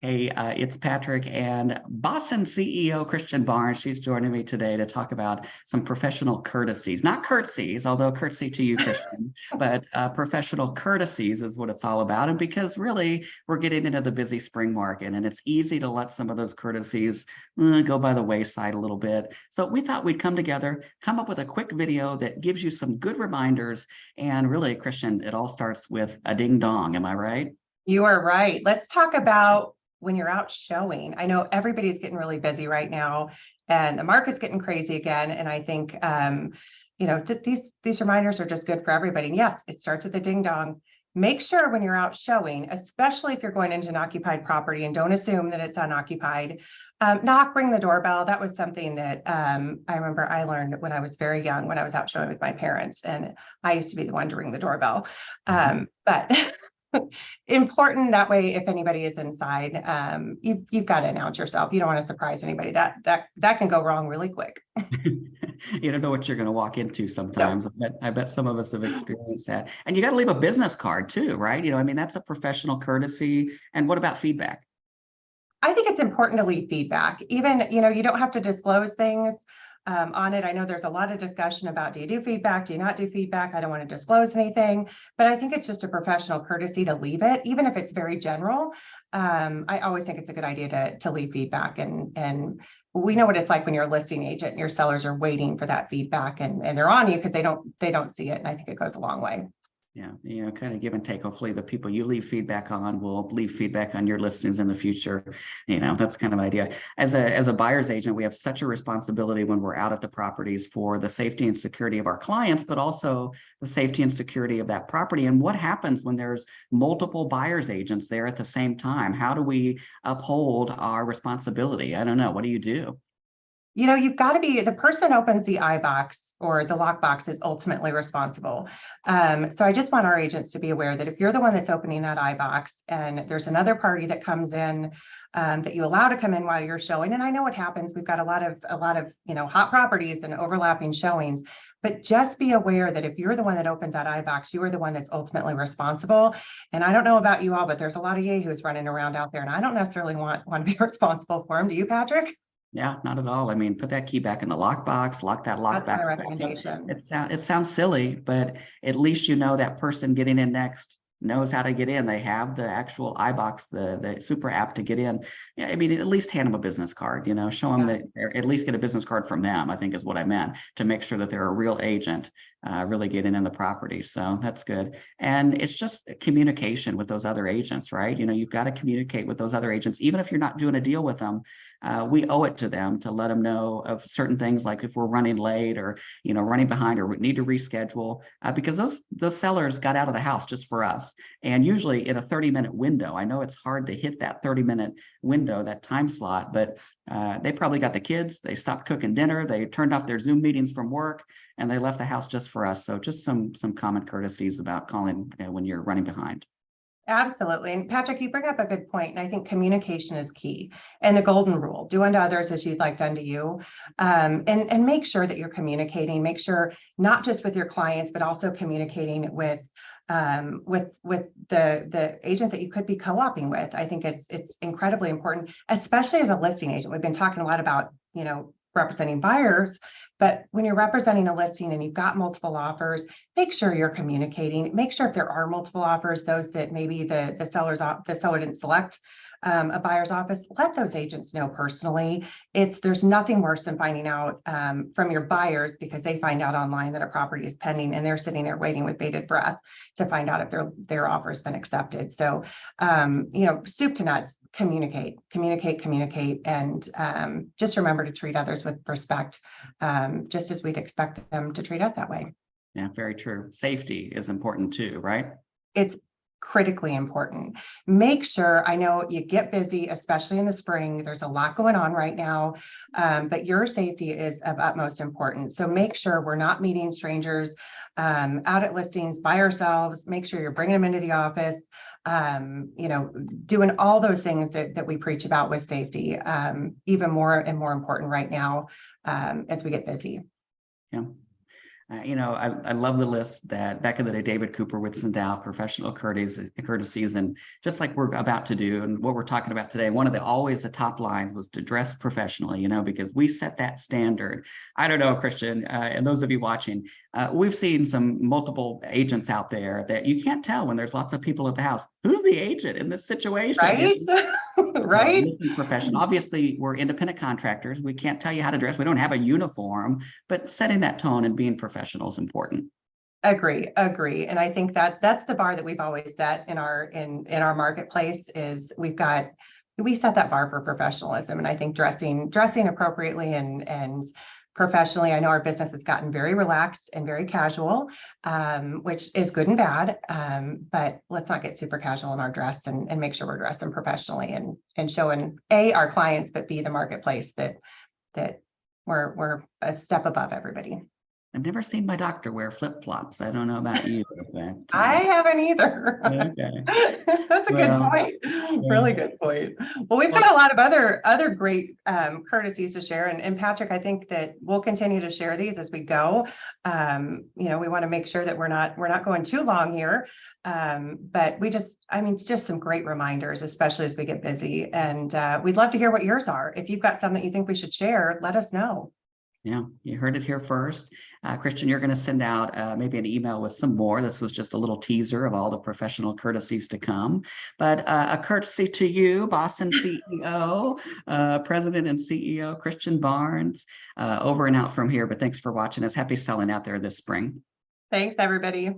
Hey, it's Patrick and Boston CEO Christian Barnes. She's joining me today to talk about some professional courtesies, not curtsies, although curtsy to you, Christian, but professional courtesies is what it's all about. And because really we're getting into the busy spring market and it's easy to let some of those courtesies go by the wayside a little bit. So we thought we'd come together, come up with a quick video that gives you some good reminders. And really, Christian, it all starts with a ding dong. Am I right? You are right. Let's talk about when you're out showing. I know everybody's getting really busy right now and the market's getting crazy again. And I think, these reminders are just good for everybody. And yes, it starts with the ding dong. Make sure when you're out showing, especially if you're going into an occupied property, and don't assume that it's unoccupied, knock, ring the doorbell. That was something that I remember I learned when I was very young, when I was out showing with my parents, and I used to be the one to ring the doorbell. But important that way, if anybody is inside, you've got to announce yourself. You don't want to surprise anybody. That can go wrong really quick. You don't know what you're going to walk into sometimes. No. I bet some of us have experienced that. And you got to leave a business card too, right? That's a professional courtesy. And what about feedback? I think it's important to leave feedback. Even, you don't have to disclose things on it. I know there's a lot of discussion about, do you do feedback? Do you not do feedback? I don't want to disclose anything, but I think it's just a professional courtesy to leave it, even if it's very general. I always think it's a good idea to leave feedback, and we know what it's like when you're a listing agent and your sellers are waiting for that feedback, and they're on you because they don't see it. And I think it goes a long way. Yeah, kind of give and take. Hopefully the people you leave feedback on will leave feedback on your listings in the future. That's kind of idea. As a buyer's agent, we have such a responsibility when we're out at the properties for the safety and security of our clients, but also the safety and security of that property. And what happens when there's multiple buyer's agents there at the same time? How do we uphold our responsibility? I don't know. What do you do? You've got to be the person that opens the iBox or the lockbox is ultimately responsible. So I just want our agents to be aware that if you're the one that's opening that iBox and there's another party that comes in that you allow to come in while you're showing, and I know what happens. We've got a lot of hot properties and overlapping showings, but just be aware that if you're the one that opens that iBox, you are the one that's ultimately responsible. And I don't know about you all, but there's a lot of yahoos running around out there, and I don't necessarily want to be responsible for them. Do you, Patrick? Yeah, not at all. I mean, put that key back in the lockbox, lock that lockbox. That's my recommendation. It sounds silly, but at least that person getting in next knows how to get in. They have the actual iBox, the super app to get in. Yeah, I mean, at least hand them a business card, show them that, or at least get a business card from them, I think is what I meant, to make sure that they're a real agent, really getting in the property. So that's good. And it's just communication with those other agents, right? You've got to communicate with those other agents, even if you're not doing a deal with them. We owe it to them to let them know of certain things, like if we're running late or running behind or need to reschedule, because those sellers got out of the house just for us, and usually in a 30-minute window. I know it's hard to hit that 30-minute window, that time slot, but they probably got the kids, they stopped cooking dinner, they turned off their Zoom meetings from work, and they left the house just for us. So just some common courtesies about calling when you're running behind. Absolutely. And Patrick, you bring up a good point. And I think communication is key. And the golden rule, do unto others as you'd like done to you. And make sure that you're communicating, make sure not just with your clients, but also communicating with the agent that you could be co-oping with. I think it's incredibly important, especially as a listing agent. We've been talking a lot about, representing buyers, but when you're representing a listing and you've got multiple offers, make sure you're communicating. Make sure if there are multiple offers, those that maybe the seller didn't select a buyer's office, let those agents know personally. There's nothing worse than finding out from your buyers, because they find out online that a property is pending and they're sitting there waiting with bated breath to find out if their offer has been accepted. So, soup to nuts, communicate, and just remember to treat others with respect, just as we'd expect them to treat us that way. Yeah, very true. Safety is important too, right? It's critically important. Make sure, I know you get busy, especially in the spring. There's a lot going on right now, but your safety is of utmost importance. So make sure we're not meeting strangers out at listings by ourselves. Make sure you're bringing them into the office, doing all those things that we preach about with safety, even more and more important right now as we get busy. Yeah. I love the list that back in the day David Cooper would send out, professional courtesies, and just like we're about to do and what we're talking about today, one of the top lines was to dress professionally, because we set that standard. I don't know, Christian, and those of you watching, we've seen some multiple agents out there that you can't tell when there's lots of people at the house. Who's the agent in this situation? Right? Right? Looking professional. Obviously, we're independent contractors. We can't tell you how to dress. We don't have a uniform, but setting that tone and being professional is important. Agree. And I think that that's the bar that we've always set in our marketplace is we set that bar for professionalism. And I think dressing appropriately and professionally. I know our business has gotten very relaxed and very casual, which is good and bad. But let's not get super casual in our dress and make sure we're dressing professionally and showing our clients, but B, the marketplace that we're a step above everybody. I've never seen my doctor wear flip-flops. I don't know about you, but I haven't either. Okay. That's a good point. Really good point. Well, we've got a lot of other great courtesies to share. And Patrick, I think that we'll continue to share these as we go. We want to make sure that we're not going too long here. But it's just some great reminders, especially as we get busy. And we'd love to hear what yours are. If you've got some that you think we should share, let us know. Yeah, you heard it here first. Christian, you're going to send out maybe an email with some more. This was just a little teaser of all the professional courtesies to come. But a courtesy to you, Boston CEO, President and CEO, Christian Barnes, over and out from here. But thanks for watching us. Happy selling out there this spring. Thanks, everybody.